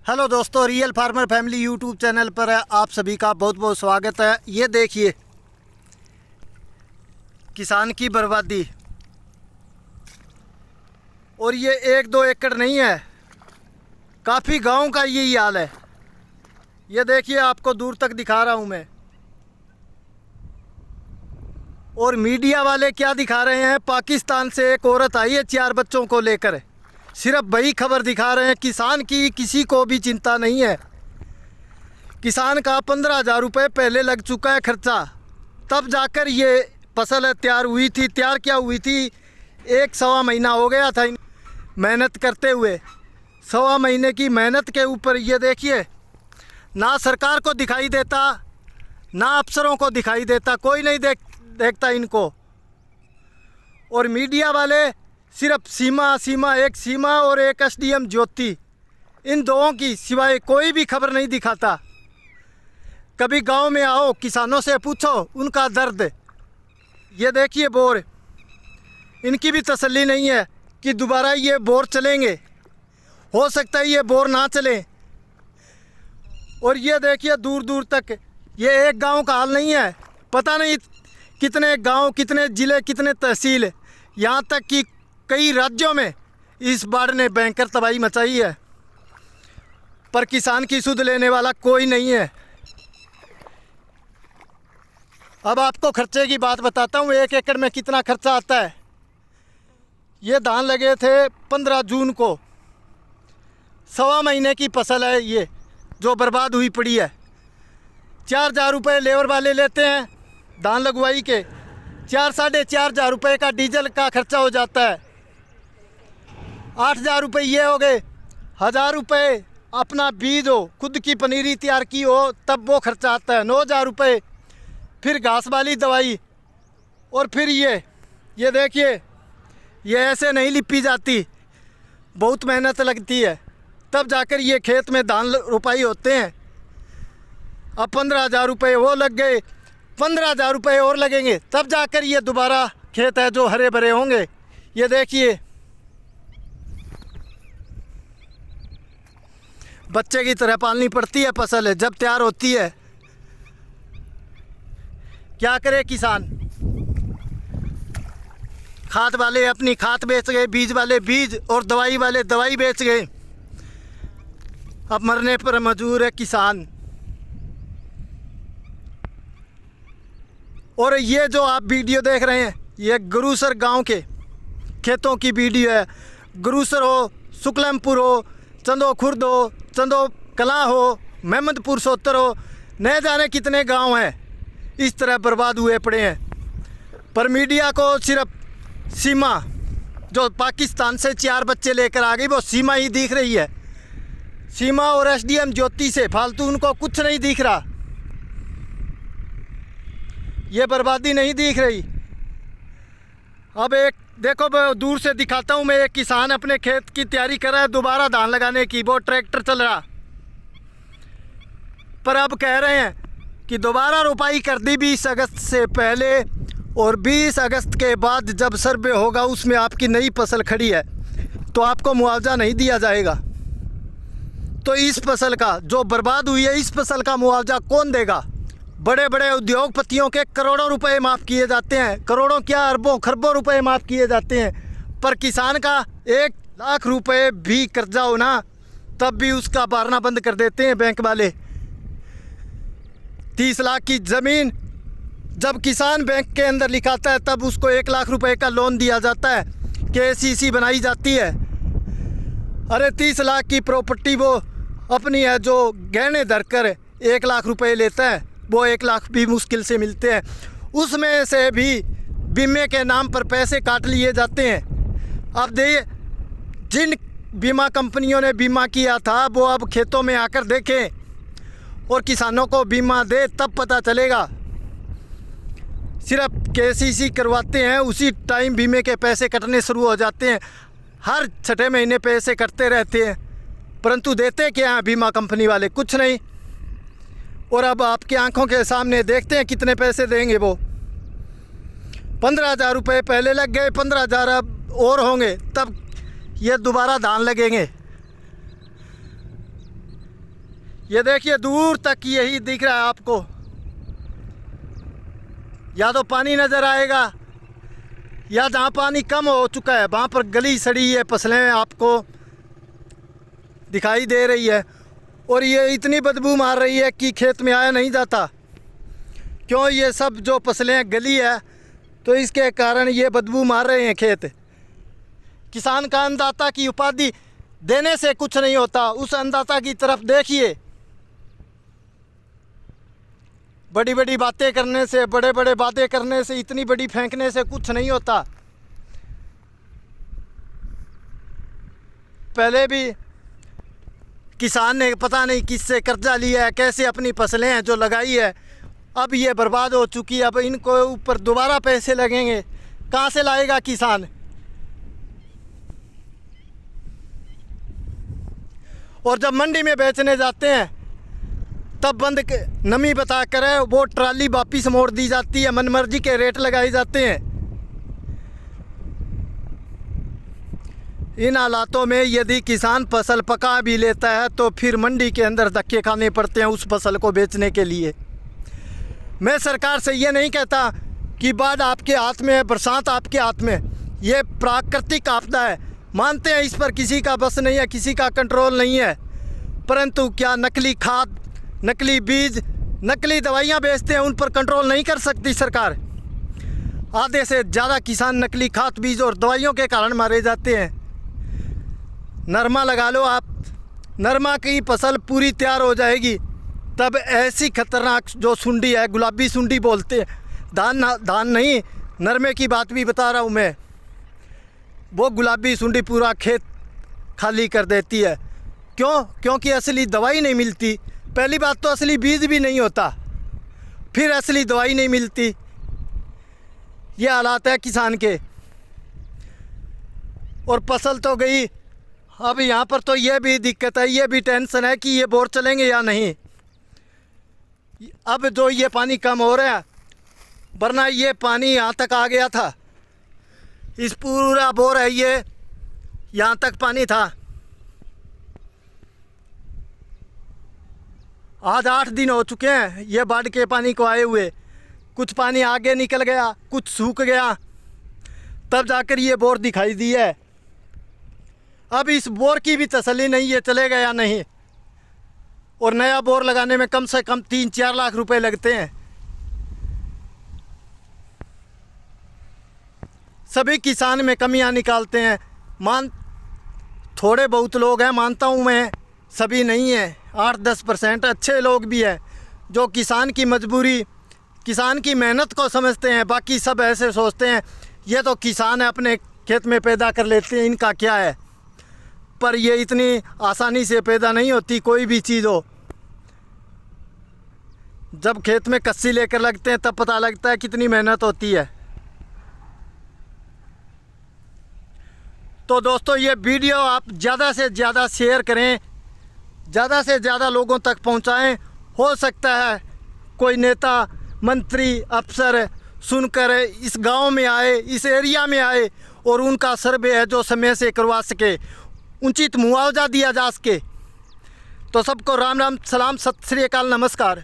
Hello दोस्तों, real farmer family YouTube channel पर आप सभी का बहुत बहुत स्वागत है। ये देखिए किसान की बर्बादी। और ये 1-2 एकड़ नहीं है, काफ़ी गांव का यही हाल है। ये देखिए, आपको दूर तक दिखा रहा हूं मैं। और मीडिया वाले क्या दिखा रहे हैं, पाकिस्तान से एक औरत आई है 4 बच्चों को लेकर, सिर्फ वही खबर दिखा रहे हैं। किसान की किसी को भी चिंता नहीं है। किसान का 15,000 रुपये पहले लग चुका है खर्चा, तब जाकर ये फसल तैयार हुई थी। तैयार क्या हुई थी, 1-1.25 महीना हो गया था मेहनत करते हुए। 1.25 महीने की मेहनत के ऊपर ये देखिए, ना सरकार को दिखाई देता, ना अफसरों को दिखाई देता, कोई नहीं देखता इनको। और मीडिया वाले सिर्फ एक सीमा और एक एसडीएम ज्योति, इन दोनों की सिवाय कोई भी खबर नहीं दिखाता। कभी गांव में आओ, किसानों से पूछो उनका दर्द। ये देखिए बोर, इनकी भी तसल्ली नहीं है कि दोबारा ये बोर चलेंगे। हो सकता है ये बोर ना चले। और ये देखिए दूर दूर तक, ये एक गांव का हाल नहीं है, पता नहीं कितने गांव, कितने ज़िले, कितने तहसील, यहाँ तक कि कई राज्यों में इस बाढ़ ने भयंकर तबाही मचाई है। पर किसान की सुध लेने वाला कोई नहीं है। अब आपको खर्चे की बात बताता हूँ, 1 एकड़ में कितना खर्चा आता है। ये धान लगे थे 15 जून को, 1.25 महीने की फसल है ये जो बर्बाद हुई पड़ी है। 4,000 रुपये लेबर वाले लेते हैं धान लगवाई के, 4-4,500 रुपये का डीजल का खर्चा हो जाता है। 8,000 रुपये ये हो गए। 1,000 रुपये अपना बीज हो, खुद की पनीरी तैयार की हो, तब वो खर्चा आता है। 9,000 रुपये फिर घास वाली दवाई। और फिर ये देखिए, ये ऐसे नहीं लिपी जाती, बहुत मेहनत लगती है, तब जाकर ये खेत में धान रोपाई होते हैं। अब 15,000 रुपये वो लग गए, 15,000 रुपये और लगेंगे, तब जाकर ये दोबारा खेत है जो हरे भरे होंगे। ये देखिए, बच्चे की तरह पालनी पड़ती है फसल है जब तैयार होती है। क्या करे किसान, खाद वाले अपनी खाद बेच गए, बीज वाले बीज, और दवाई वाले दवाई बेच गए। अब मरने पर मजबूर है किसान। और ये जो आप वीडियो देख रहे हैं, ये गुरुसर गांव के खेतों की वीडियो है। गुरुसर हो, शुक्लमपुर हो, चंदो खुर्द हो, चंदो कला हो, महमदपुर सोतर हो, न जाने कितने गांव हैं इस तरह बर्बाद हुए पड़े हैं। पर मीडिया को सिर्फ सीमा, जो पाकिस्तान से 4 बच्चे लेकर आ गई, वो सीमा ही दिख रही है। सीमा और एसडीएम ज्योति से फालतू उनको कुछ नहीं दिख रहा। ये बर्बादी नहीं दिख रही। अब एक देखो, दूर से दिखाता हूँ मैं, एक किसान अपने खेत की तैयारी कर रहा है दोबारा धान लगाने की, वो ट्रैक्टर चल रहा। पर अब कह रहे हैं कि दोबारा रोपाई कर दी 20 अगस्त से पहले, और 20 अगस्त के बाद जब सर्वे होगा उसमें आपकी नई फसल खड़ी है तो आपको मुआवजा नहीं दिया जाएगा। तो इस फसल का जो बर्बाद हुई है, इस फसल का मुआवजा कौन देगा? बड़े बड़े उद्योगपतियों के करोड़ों रुपए माफ़ किए जाते हैं, करोड़ों क्या अरबों खरबों रुपए माफ़ किए जाते हैं। पर किसान का 1 लाख रुपए भी कर्जा हो ना, तब भी उसका भरना बंद कर देते हैं बैंक वाले। 30 लाख की ज़मीन जब किसान बैंक के अंदर लिखाता है, तब उसको 1 लाख रुपए का लोन दिया जाता है, केसीसी बनाई जाती है। अरे 30 लाख की प्रॉपर्टी वो अपनी है जो गहने धरकर 1 लाख रुपए लेता है, वो 1 लाख भी मुश्किल से मिलते हैं। उसमें से भी बीमे के नाम पर पैसे काट लिए जाते हैं। अब जिन बीमा कंपनियों ने बीमा किया था, वो अब खेतों में आकर देखें और किसानों को बीमा दे, तब पता चलेगा। सिर्फ केसीसी करवाते हैं, उसी टाइम बीमे के पैसे कटने शुरू हो जाते हैं। हर 6 महीने पैसे कटते रहते हैं, परंतु देते क्या हैं बीमा कंपनी वाले? कुछ नहीं। और अब आपकी आंखों के सामने देखते हैं कितने पैसे देंगे वो। 15,000 रुपये पहले लग गए, 15,000 अब और होंगे, तब ये दोबारा धान लगेंगे। ये देखिए दूर तक यही दिख रहा है आपको, या तो पानी नज़र आएगा या जहाँ पानी कम हो चुका है वहाँ पर गली सड़ी है फसलें आपको दिखाई दे रही है। और ये इतनी बदबू मार रही है कि खेत में आया नहीं जाता। क्यों? ये सब जो फसलें गली है तो इसके कारण ये बदबू मार रहे हैं खेत। किसान का अन्नदाता की उपाधि देने से कुछ नहीं होता, उस अन्नदाता की तरफ देखिए। बड़ी बड़ी बातें करने से, बड़े बड़े बातें करने से, इतनी बड़ी फेंकने से कुछ नहीं होता। पहले भी किसान ने पता नहीं किससे कर्जा लिया है, कैसे अपनी फसलें हैं जो लगाई है अब ये बर्बाद हो चुकी है। अब इनको ऊपर दोबारा पैसे लगेंगे, कहाँ से लाएगा किसान? और जब मंडी में बेचने जाते हैं तब बंद नमी बता कर वो ट्राली वापिस मोड़ दी जाती है, मनमर्जी के रेट लगाए जाते हैं। इन हालातों में यदि किसान फसल पका भी लेता है तो फिर मंडी के अंदर धक्के खाने पड़ते हैं उस फसल को बेचने के लिए। मैं सरकार से ये नहीं कहता कि बाढ़ आपके हाथ में है, बरसात आपके हाथ में, ये प्राकृतिक आपदा है, मानते हैं इस पर किसी का बस नहीं है, किसी का कंट्रोल नहीं है। परंतु क्या नकली खाद, नकली बीज, नकली दवाइयाँ बेचते हैं उन पर कंट्रोल नहीं कर सकती सरकार? आधे से ज़्यादा किसान नकली खाद, बीज और दवाइयों के कारण मारे जाते हैं। नरमा लगा लो आप, नरमा की फसल पूरी तैयार हो जाएगी तब ऐसी खतरनाक जो सुंडी है, गुलाबी सुंडी बोलते हैं, धान नहीं, नरमे की बात भी बता रहा हूँ मैं, वो गुलाबी सुंडी पूरा खेत खाली कर देती है। क्यों? क्योंकि असली दवाई नहीं मिलती। पहली बात तो असली बीज भी नहीं होता, फिर असली दवाई नहीं मिलती। ये हालात है किसान के। और फसल तो गई, अब यहाँ पर तो ये भी दिक्कत है, ये भी टेंशन है कि ये बोर चलेंगे या नहीं। अब जो ये पानी कम हो रहा है, वरना ये पानी यहाँ तक आ गया था, इस पूरा बोर है ये, यहाँ तक पानी था। आज 8 दिन हो चुके हैं ये बाढ़ के पानी को आए हुए। कुछ पानी आगे निकल गया, कुछ सूख गया, तब जाकर ये बोर दिखाई दी है। अब इस बोर की भी तसल्ली नहीं है चलेगा या नहीं। और नया बोर लगाने में कम से कम 3-4 लाख रुपए लगते हैं। सभी किसान में कमियां निकालते हैं। थोड़े बहुत लोग हैं, मानता हूं मैं, सभी नहीं हैं, 8-10% अच्छे लोग भी हैं जो किसान की मजबूरी, किसान की मेहनत को समझते हैं। बाकी सब ऐसे सोचते हैं ये तो किसान है, अपने खेत में पैदा कर लेते हैं, इनका क्या है। पर ये इतनी आसानी से पैदा नहीं होती कोई भी चीज़ हो। जब खेत में कस्सी लेकर लगते हैं तब पता लगता है कितनी मेहनत होती है। तो दोस्तों ये वीडियो आप ज़्यादा से ज़्यादा शेयर करें, ज़्यादा से ज़्यादा लोगों तक पहुंचाएं। हो सकता है कोई नेता, मंत्री, अफसर सुनकर इस गांव में आए, इस एरिया में आए और उनका सर्वे है जो समय से करवा सके, उचित मुआवजा दिया जा सके। तो सबको राम राम, सलाम, सत श्री अकाल, नमस्कार।